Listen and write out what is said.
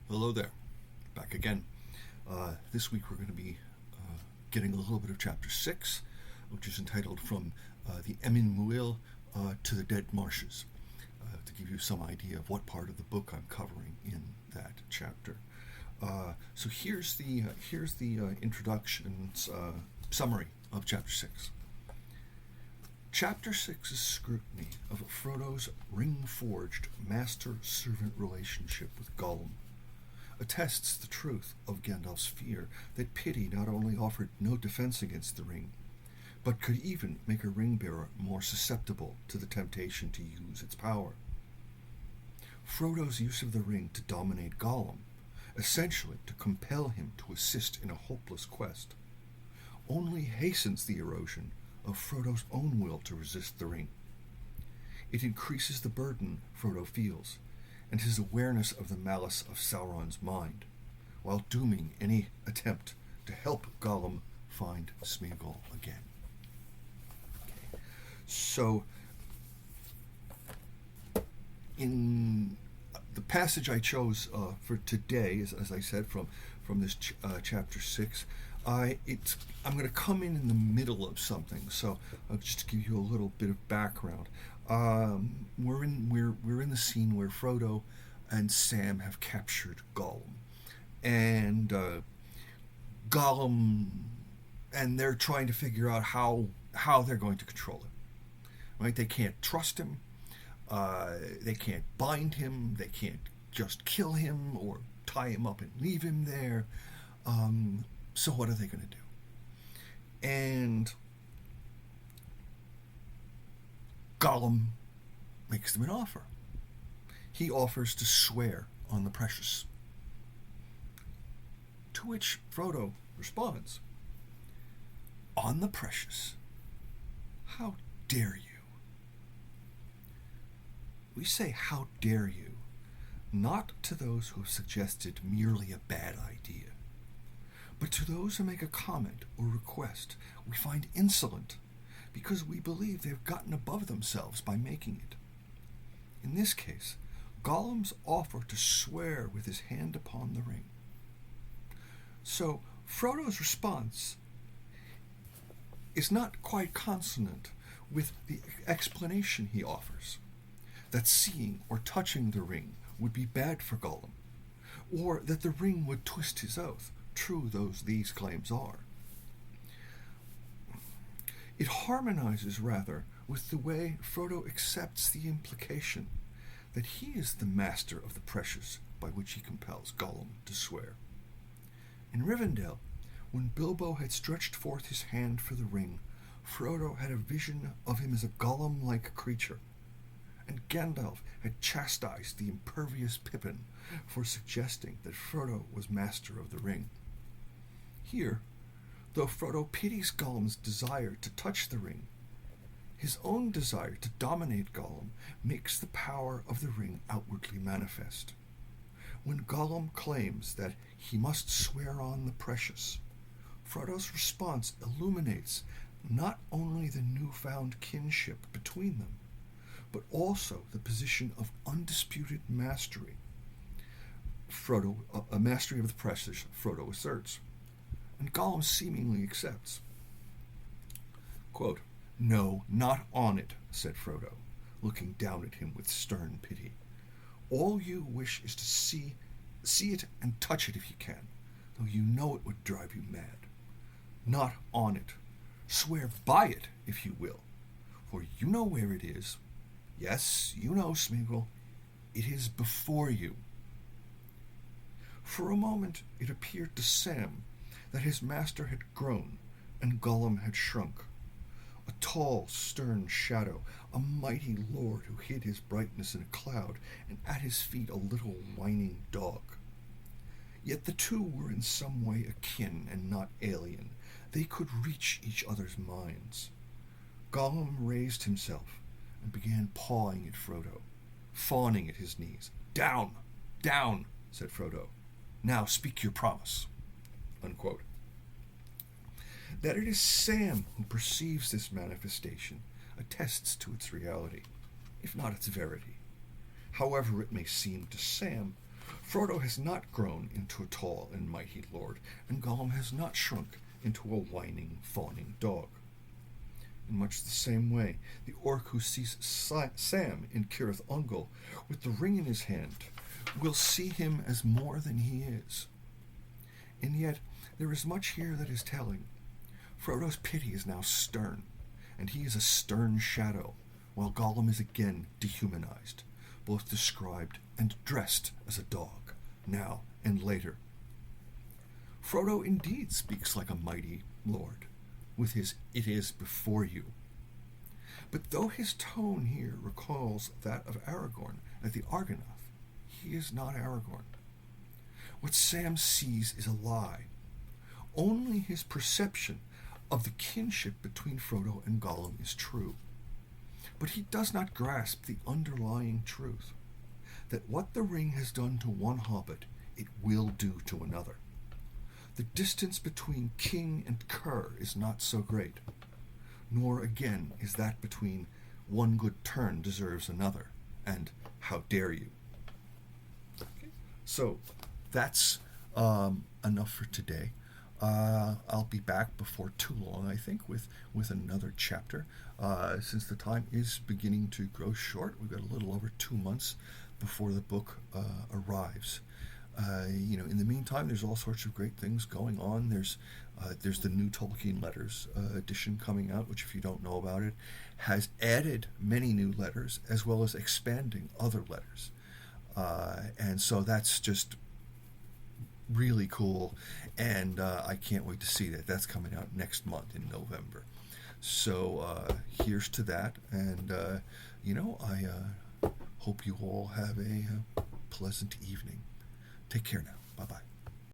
Hello there, back again. This week we're going to be getting a little bit of Chapter 6, which is entitled From the Emin Muil to the Dead Marshes, to give you some idea of what part of the book I'm covering in that chapter. So here's the introduction's summary of Chapter 6. Chapter 6's scrutiny of Frodo's ring-forged master-servant relationship with Gollum attests the truth of Gandalf's fear that pity not only offered no defense against the ring, but could even make a ring-bearer more susceptible to the temptation to use its power. Frodo's use of the ring to dominate Gollum, essentially to compel him to assist in a hopeless quest, only hastens the erosion of Frodo's own will to resist the ring. It increases the burden Frodo feels, and his awareness of the malice of Sauron's mind, while dooming any attempt to help Gollum find Smeagol again. Okay. So, in the passage I chose for today, as I said, from this chapter 6, I'm going to come in the middle of something. So, just to give you a little bit of background. We're in the scene where Frodo and Sam have captured Gollum, and Gollum, and they're trying to figure out how they're going to control him. Right? They can't trust him. They can't bind him. They can't just kill him or tie him up and leave him there. So what are they going to do? And Gollum makes them an offer. He offers to swear on the precious. To which Frodo responds, "On the precious? How dare you?" We say, "How dare you," not to those who have suggested merely a bad idea, but to those who make a comment or request we find insolent, because we believe they've gotten above themselves by making it. In this case, Gollum's offer to swear with his hand upon the ring. So Frodo's response is not quite consonant with the explanation he offers, that seeing or touching the ring would be bad for Gollum, or that the ring would twist his oath, true though these claims are. It harmonizes, rather, with the way Frodo accepts the implication that he is the master of the precious by which he compels Gollum to swear. In Rivendell, when Bilbo had stretched forth his hand for the ring, Frodo had a vision of him as a Gollum-like creature, and Gandalf had chastised the impervious Pippin for suggesting that Frodo was master of the ring. Here, though Frodo pities Gollum's desire to touch the ring, his own desire to dominate Gollum makes the power of the ring outwardly manifest. When Gollum claims that he must swear on the precious, Frodo's response illuminates not only the newfound kinship between them, but also the position of undisputed mastery. A mastery of the precious, Frodo asserts, and Gollum seemingly accepts. Quote, "No, not on it," said Frodo, looking down at him with stern pity. "All you wish is to see it and touch it if you can, though you know it would drive you mad. Not on it. Swear by it, if you will, for you know where it is. Yes, you know, Smeagol, it is before you." For a moment it appeared to Sam that his master had grown and Gollum had shrunk. A tall, stern shadow, a mighty lord who hid his brightness in a cloud, and at his feet a little whining dog. Yet the two were in some way akin and not alien. They could reach each other's minds. Gollum raised himself and began pawing at Frodo, fawning at his knees. "Down, down," said Frodo. "Now speak your promise." Unquote. That it is Sam who perceives this manifestation attests to its reality, if not its verity. However it may seem to Sam, Frodo has not grown into a tall and mighty lord, and Gollum has not shrunk into a whining, fawning dog. In much the same way, the orc who sees Sam in Cirith Ungol with the ring in his hand will see him as more than he is. And yet, there is much here that is telling. Frodo's pity is now stern, and he is a stern shadow, while Gollum is again dehumanized, both described and dressed as a dog, now and later. Frodo indeed speaks like a mighty lord, with his "it is before you." But though his tone here recalls that of Aragorn at the Argonath, he is not Aragorn. What Sam sees is a lie. Only his perception of the kinship between Frodo and Gollum is true. But he does not grasp the underlying truth, that what the ring has done to one hobbit, it will do to another. The distance between king and cur is not so great, nor again is that between one good turn deserves another, and how dare you. Okay. So that's enough for today. I'll be back before too long, I think, with another chapter. Since the time is beginning to grow short, we've got a little over 2 months before the book arrives. In the meantime, there's all sorts of great things going on. There's the new Tolkien Letters edition coming out, which, if you don't know about it, has added many new letters as well as expanding other letters. And so that's just really cool, and I can't wait to see that. That's coming out next month in November. So here's to that, and I hope you all have a pleasant evening. Take care now. Bye-bye.